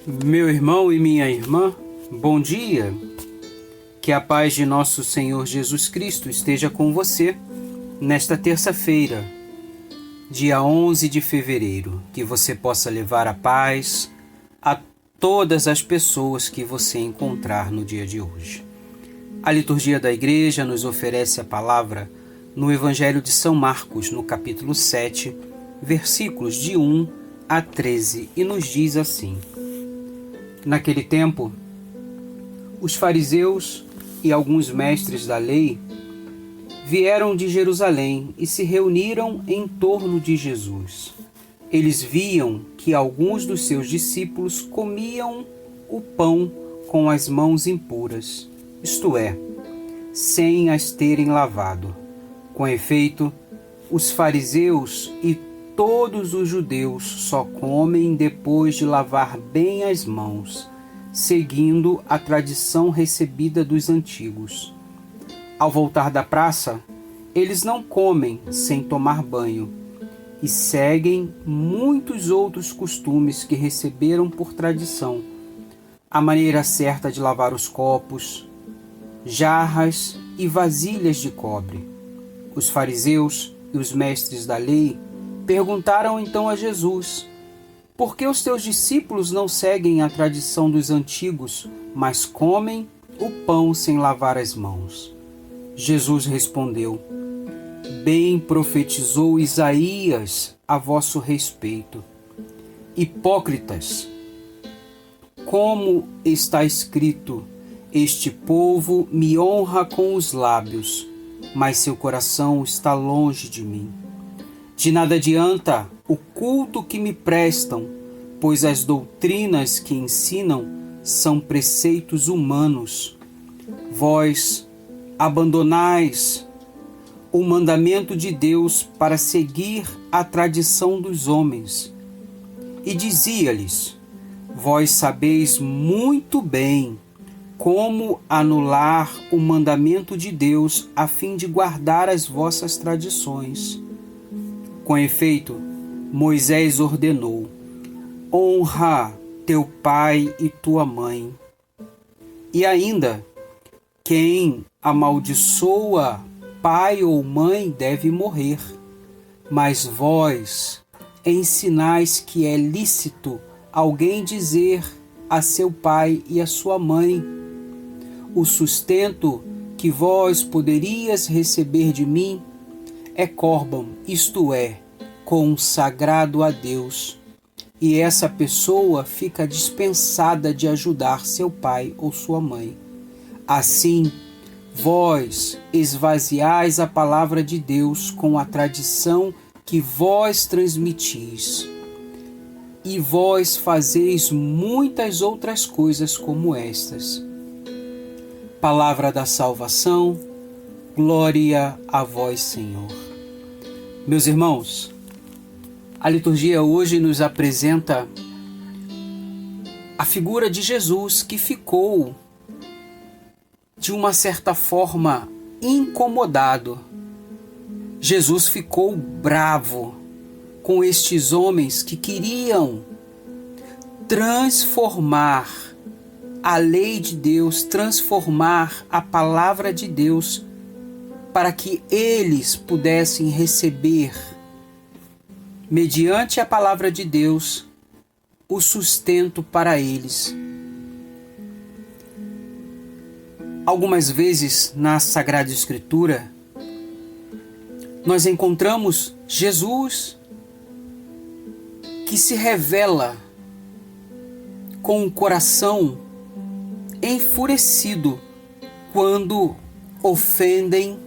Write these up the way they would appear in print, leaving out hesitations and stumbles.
Meu irmão e minha irmã, bom dia. Que a paz de nosso Senhor Jesus Cristo esteja com você nesta terça-feira, dia 11 de fevereiro. Que você possa levar a paz a todas as pessoas que você encontrar no dia de hoje. A liturgia da igreja nos oferece a palavra no Evangelho de São Marcos, no capítulo 7, versículos de 1 a 13, e nos diz assim: Naquele tempo, os fariseus e alguns mestres da lei vieram de Jerusalém e se reuniram em torno de Jesus. Eles viam que alguns dos seus discípulos comiam o pão com as mãos impuras, isto é, sem as terem lavado. Com efeito, os fariseus e todos os judeus só comem depois de lavar bem as mãos, seguindo a tradição recebida dos antigos. Ao voltar da praça, eles não comem sem tomar banho e seguem muitos outros costumes que receberam por tradição: a maneira certa de lavar os copos, jarras e vasilhas de cobre. Os fariseus e os mestres da lei perguntaram então a Jesus: por que os teus discípulos não seguem a tradição dos antigos, mas comem o pão sem lavar as mãos? Jesus respondeu: bem profetizou Isaías a vosso respeito. Hipócritas, como está escrito: este povo me honra com os lábios, mas seu coração está longe de mim. De nada adianta o culto que me prestam, pois as doutrinas que ensinam são preceitos humanos. Vós abandonais o mandamento de Deus para seguir a tradição dos homens. E dizia-lhes: vós sabeis muito bem como anular o mandamento de Deus a fim de guardar as vossas tradições. Com efeito, Moisés ordenou: honra teu pai e tua mãe. E ainda, quem amaldiçoa pai ou mãe deve morrer. Mas vós ensinais que é lícito alguém dizer a seu pai e a sua mãe: o sustento que vós poderias receber de mim é córban, isto é, consagrado a Deus, e essa pessoa fica dispensada de ajudar seu pai ou sua mãe. Assim, vós esvaziais a palavra de Deus com a tradição que vós transmitis, e vós fazeis muitas outras coisas como estas. Palavra da salvação, glória a vós, Senhor. Meus irmãos, a liturgia hoje nos apresenta a figura de Jesus, que ficou, de uma certa forma, incomodado. Jesus ficou bravo com estes homens que queriam transformar a lei de Deus, transformar a palavra de Deus, para que eles pudessem receber, mediante a palavra de Deus, o sustento para eles. Algumas vezes na Sagrada Escritura, nós encontramos Jesus que se revela com o coração enfurecido quando ofendem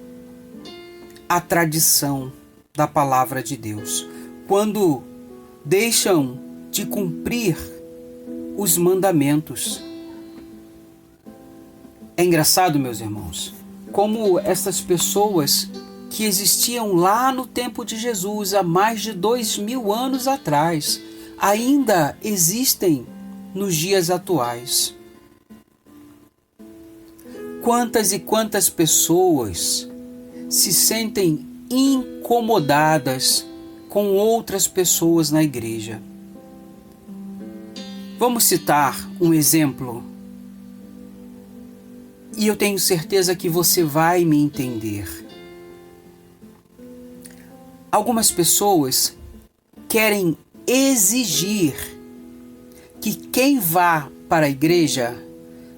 a tradição da palavra de Deus, quando deixam de cumprir os mandamentos. É engraçado, meus irmãos, como essas pessoas que existiam lá no tempo de Jesus, há mais de 2000 anos atrás, ainda existem nos dias atuais. Quantas e quantas pessoas se sentem incomodadas com outras pessoas na igreja. Vamos citar um exemplo. E eu tenho certeza que você vai me entender. Algumas pessoas querem exigir que quem vá para a igreja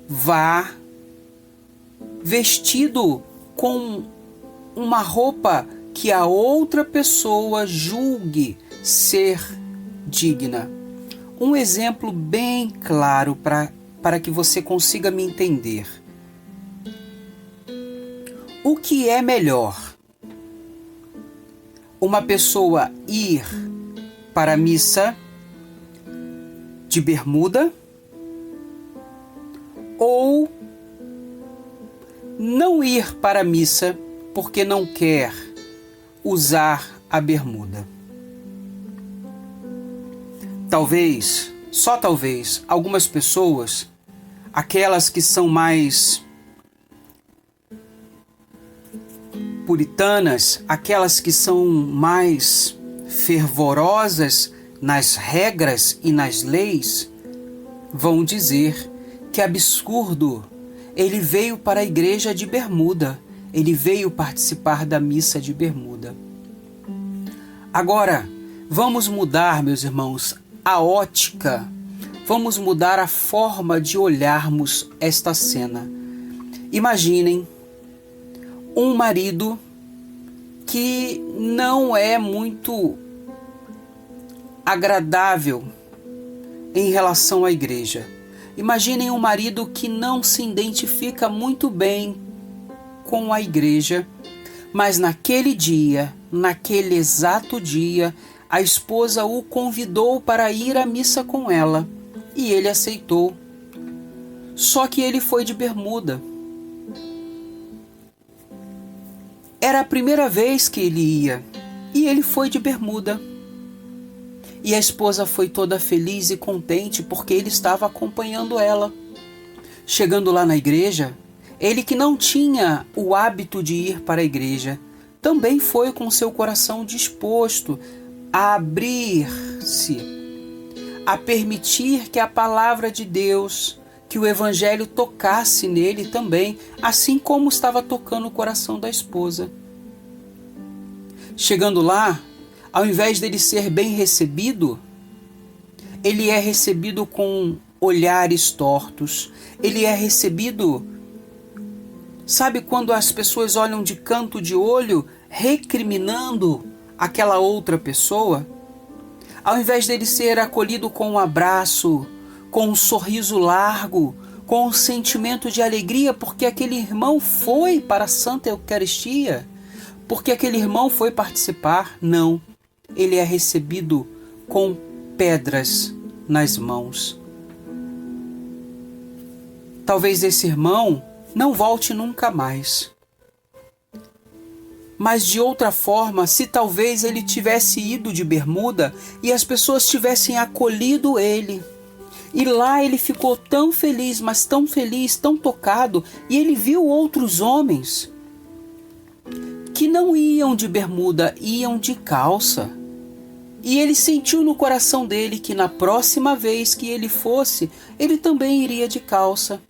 vá vestido com uma roupa que a outra pessoa julgue ser digna. Um exemplo bem claro para que você consiga me entender. O que é melhor? Uma pessoa ir para a missa de bermuda ou não ir para a missa porque não quer usar a bermuda? Talvez, só talvez, algumas pessoas, aquelas que são mais puritanas, aquelas que são mais fervorosas nas regras e nas leis, vão dizer que absurdo, ele veio para a igreja de bermuda, ele veio participar da missa de bermuda. Agora, vamos mudar, meus irmãos, a ótica, vamos mudar a forma de olharmos esta cena. Imaginem um marido que não é muito agradável em relação à igreja. Imaginem um marido que não se identifica muito bem com a igreja, mas naquele dia, naquele exato dia, a esposa o convidou para ir à missa com ela e ele aceitou. Só que ele foi de bermuda. Era a primeira vez que ele ia e ele foi de bermuda. E a esposa foi toda feliz e contente porque ele estava acompanhando ela. Chegando lá na igreja, ele que não tinha o hábito de ir para a igreja, também foi com seu coração disposto a abrir-se, a permitir que a palavra de Deus, que o evangelho tocasse nele também, assim como estava tocando o coração da esposa. Chegando lá, ao invés dele ser bem recebido, ele é recebido com olhares tortos, ele é recebido, sabe quando as pessoas olham de canto de olho, recriminando aquela outra pessoa? Ao invés dele ser acolhido com um abraço, com um sorriso largo, com um sentimento de alegria, porque aquele irmão foi para a Santa Eucaristia, porque aquele irmão foi participar, não. Ele é recebido com pedras nas mãos. Talvez esse irmão não volte nunca mais. Mas de outra forma, se talvez ele tivesse ido de bermuda e as pessoas tivessem acolhido ele, e lá ele ficou tão feliz, mas tão feliz, tão tocado, e ele viu outros homens que não iam de bermuda, iam de calça. E ele sentiu no coração dele que na próxima vez que ele fosse, ele também iria de calça.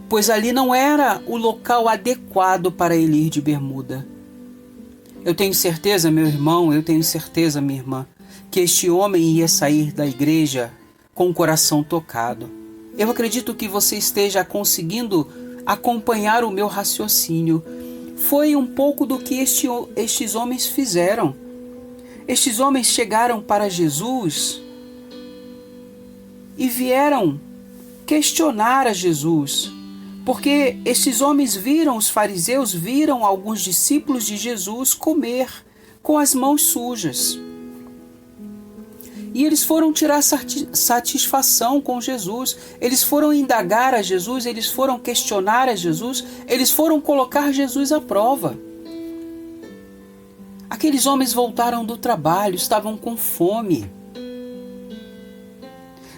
Pois ali não era o local adequado para ele ir de bermuda. Eu tenho certeza, meu irmão, eu tenho certeza, minha irmã, que este homem ia sair da igreja com o coração tocado. Eu acredito que você esteja conseguindo acompanhar o meu raciocínio. Foi um pouco do que estes homens fizeram. Estes homens chegaram para Jesus e vieram questionar a Jesus, porque estes homens viram, os fariseus viram alguns discípulos de Jesus comer com as mãos sujas. E eles foram tirar satisfação com Jesus, eles foram indagar a Jesus, eles foram questionar a Jesus, eles foram colocar Jesus à prova. Aqueles homens voltaram do trabalho, estavam com fome.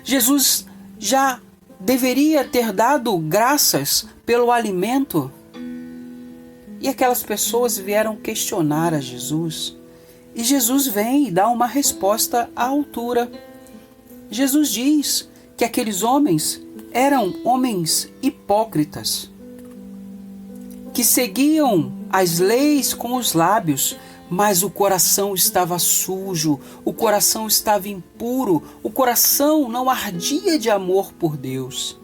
Jesus já deveria ter dado graças pelo alimento. E aquelas pessoas vieram questionar a Jesus. E Jesus vem e dá uma resposta à altura. Jesus diz que aqueles homens eram homens hipócritas, que seguiam as leis com os lábios, mas o coração estava sujo, o coração estava impuro, o coração não ardia de amor por Deus.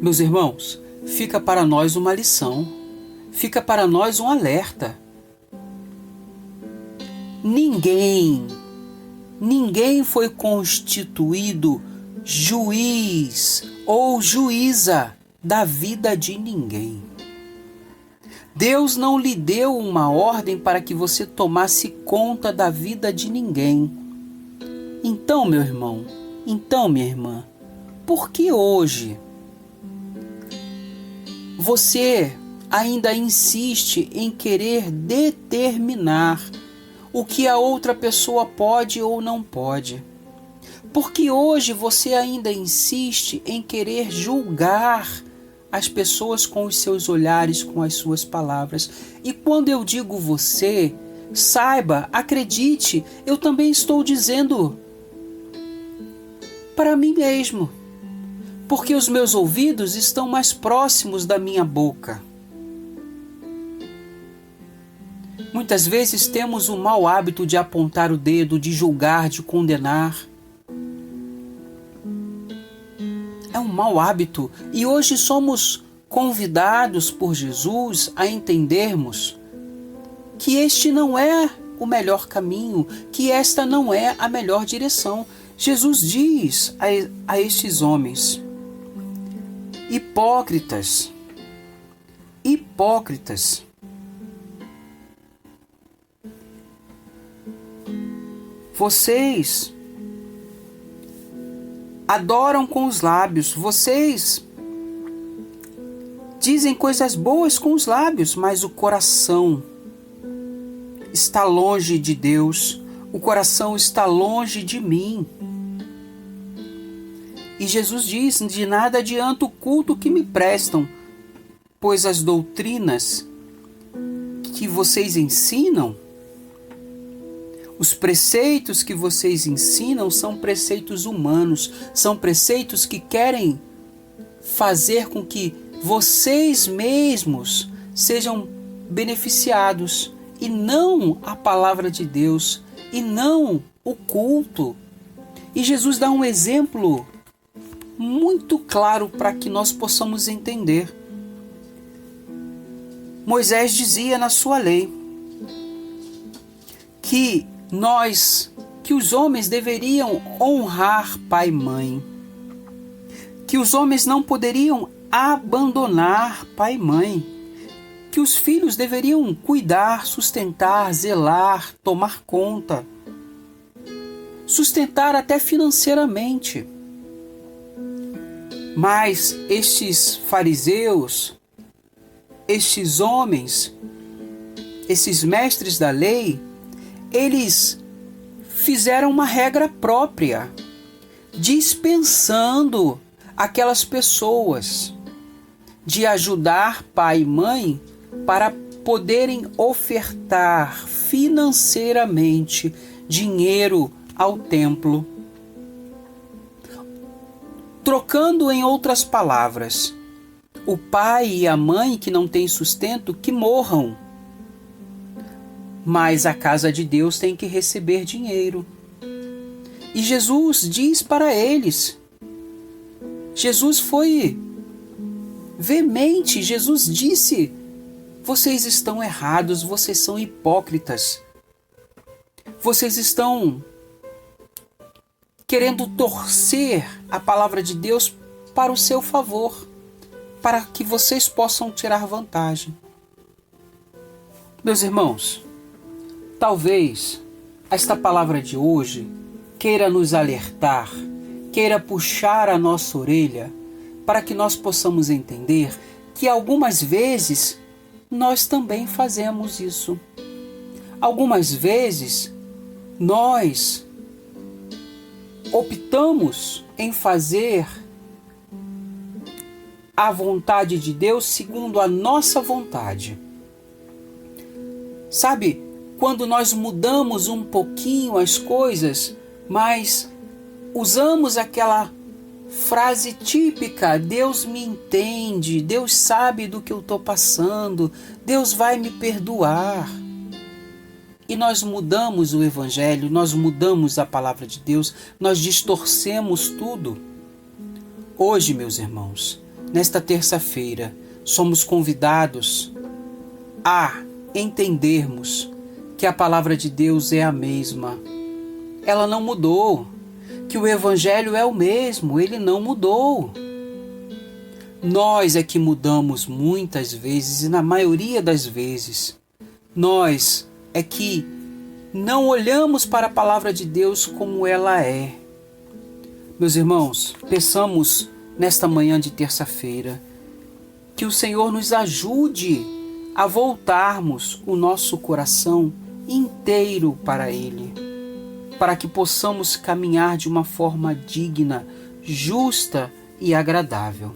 Meus irmãos, fica para nós uma lição, fica para nós um alerta. Ninguém foi constituído juiz ou juíza da vida de ninguém. Deus não lhe deu uma ordem para que você tomasse conta da vida de ninguém. Então, meu irmão, então, minha irmã, por que hoje você ainda insiste em querer determinar o que a outra pessoa pode ou não pode? Porque hoje você ainda insiste em querer julgar as pessoas com os seus olhares, com as suas palavras. E quando eu digo você, saiba, acredite, eu também estou dizendo para mim mesmo, porque os meus ouvidos estão mais próximos da minha boca. Muitas vezes temos o mau hábito de apontar o dedo, de julgar, de condenar. É um mau hábito e hoje somos convidados por Jesus a entendermos que este não é o melhor caminho, que esta não é a melhor direção. Jesus diz a estes homens: hipócritas, vocês adoram com os lábios, vocês dizem coisas boas com os lábios, mas o coração está longe de Deus, o coração está longe de mim. E Jesus diz: de nada adianta o culto que me prestam, pois as doutrinas que vocês ensinam, os preceitos que vocês ensinam são preceitos humanos, são preceitos que querem fazer com que vocês mesmos sejam beneficiados, e não a palavra de Deus, e não o culto. E Jesus dá um exemplo muito claro para que nós possamos entender. Moisés dizia na sua lei que os homens deveriam honrar pai e mãe, que os homens não poderiam abandonar pai e mãe, que os filhos deveriam cuidar, sustentar, zelar, tomar conta, sustentar até financeiramente. Mas estes fariseus, estes homens, esses mestres da lei, eles fizeram uma regra própria, dispensando aquelas pessoas de ajudar pai e mãe para poderem ofertar financeiramente dinheiro ao templo. Trocando em outras palavras, o pai e a mãe que não têm sustento, que morram. Mas a casa de Deus tem que receber dinheiro. E Jesus diz para eles, Jesus foi veemente, Jesus disse: vocês estão errados, vocês são hipócritas. Vocês estão querendo torcer a palavra de Deus para o seu favor, para que vocês possam tirar vantagem. Meus irmãos, talvez esta palavra de hoje queira nos alertar, queira puxar a nossa orelha para que nós possamos entender que algumas vezes nós também fazemos isso. Algumas vezes nós optamos em fazer a vontade de Deus segundo a nossa vontade. Sabe, quando nós mudamos um pouquinho as coisas, mas usamos aquela frase típica: Deus me entende, Deus sabe do que eu estou passando, Deus vai me perdoar. E nós mudamos o Evangelho, nós mudamos a palavra de Deus, nós distorcemos tudo. Hoje, meus irmãos, nesta terça-feira, somos convidados a entendermos que a palavra de Deus é a mesma. Ela não mudou. Que o Evangelho é o mesmo, ele não mudou. Nós é que mudamos muitas vezes, e na maioria das vezes, nós é que não olhamos para a palavra de Deus como ela é. Meus irmãos, peçamos nesta manhã de terça-feira que o Senhor nos ajude a voltarmos o nosso coração inteiro para Ele, para que possamos caminhar de uma forma digna, justa e agradável.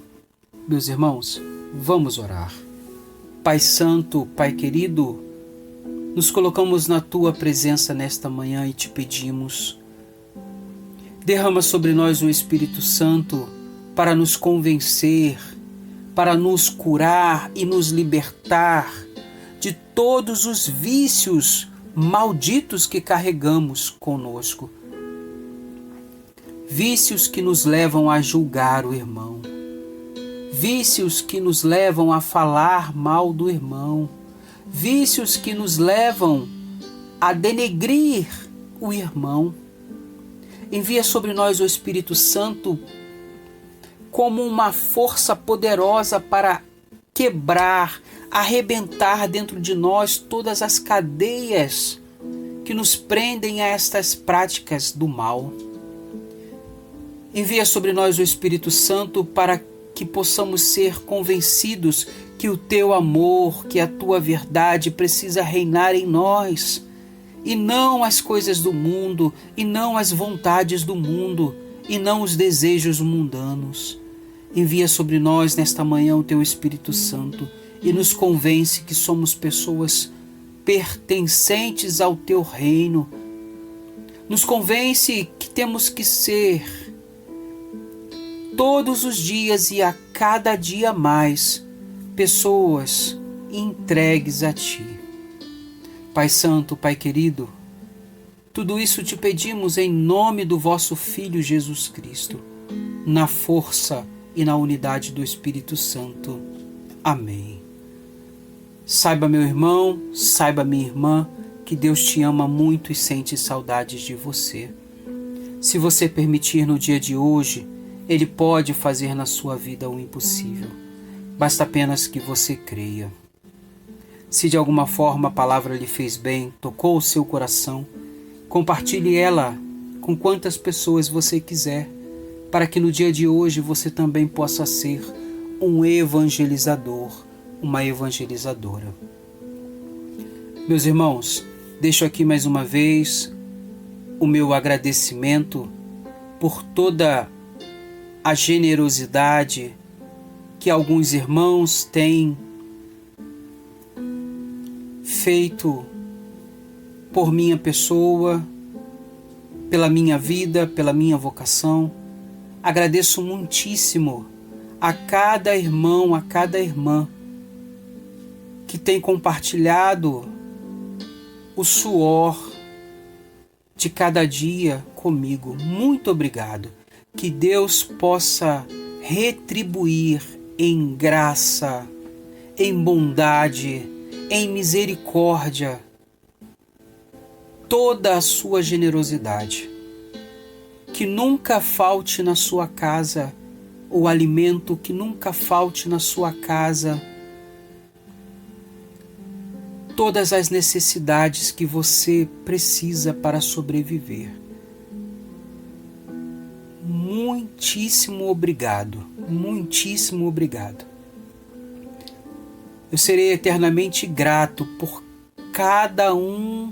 Meus irmãos, vamos orar. Pai Santo, Pai querido, nos colocamos na Tua presença nesta manhã e te pedimos: derrama sobre nós o Espírito Santo para nos convencer, para nos curar e nos libertar de todos os vícios malditos que carregamos conosco. Vícios que nos levam a julgar o irmão. Vícios que nos levam a falar mal do irmão. Vícios que nos levam a denegrir o irmão. Envia sobre nós o Espírito Santo como uma força poderosa para quebrar, arrebentar dentro de nós todas as cadeias que nos prendem a estas práticas do mal. Envia sobre nós o Espírito Santo para que possamos ser convencidos que o Teu amor, que a Tua verdade precisa reinar em nós, e não as coisas do mundo, e não as vontades do mundo, e não os desejos mundanos. Envia sobre nós nesta manhã o Teu Espírito Santo e nos convence que somos pessoas pertencentes ao Teu reino. Nos convence que temos que ser, todos os dias e a cada dia mais, pessoas entregues a Ti. Pai Santo, Pai querido, tudo isso te pedimos em nome do vosso Filho Jesus Cristo, na força e na unidade do Espírito Santo. Amém. Saiba, meu irmão, saiba, minha irmã, que Deus te ama muito e sente saudades de você. Se você permitir no dia de hoje, Ele pode fazer na sua vida o impossível. Basta apenas que você creia. Se de alguma forma a palavra lhe fez bem, tocou o seu coração, compartilhe ela com quantas pessoas você quiser, para que no dia de hoje você também possa ser um evangelizador, uma evangelizadora. Meus irmãos, deixo aqui mais uma vez o meu agradecimento por toda a generosidade que alguns irmãos têm feito por minha pessoa, pela minha vida, pela minha vocação. Agradeço muitíssimo a cada irmão, a cada irmã que tem compartilhado o suor de cada dia comigo. Muito obrigado. Que Deus possa retribuir em graça, em bondade, em misericórdia, toda a sua generosidade. Que nunca falte na sua casa o alimento, que nunca falte na sua casa todas as necessidades que você precisa para sobreviver. Muitíssimo obrigado, muitíssimo obrigado. Eu serei eternamente grato por cada um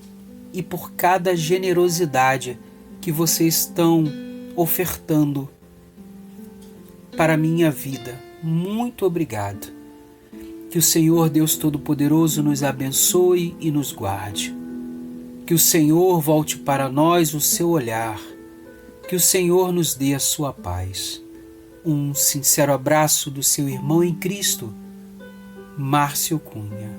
e por cada generosidade que vocês estão ofertando para a minha vida. Muito obrigado. Que o Senhor Deus Todo-Poderoso nos abençoe e nos guarde. Que o Senhor volte para nós o seu olhar. Que o Senhor nos dê a sua paz. Um sincero abraço do seu irmão em Cristo, Márcio Cunha.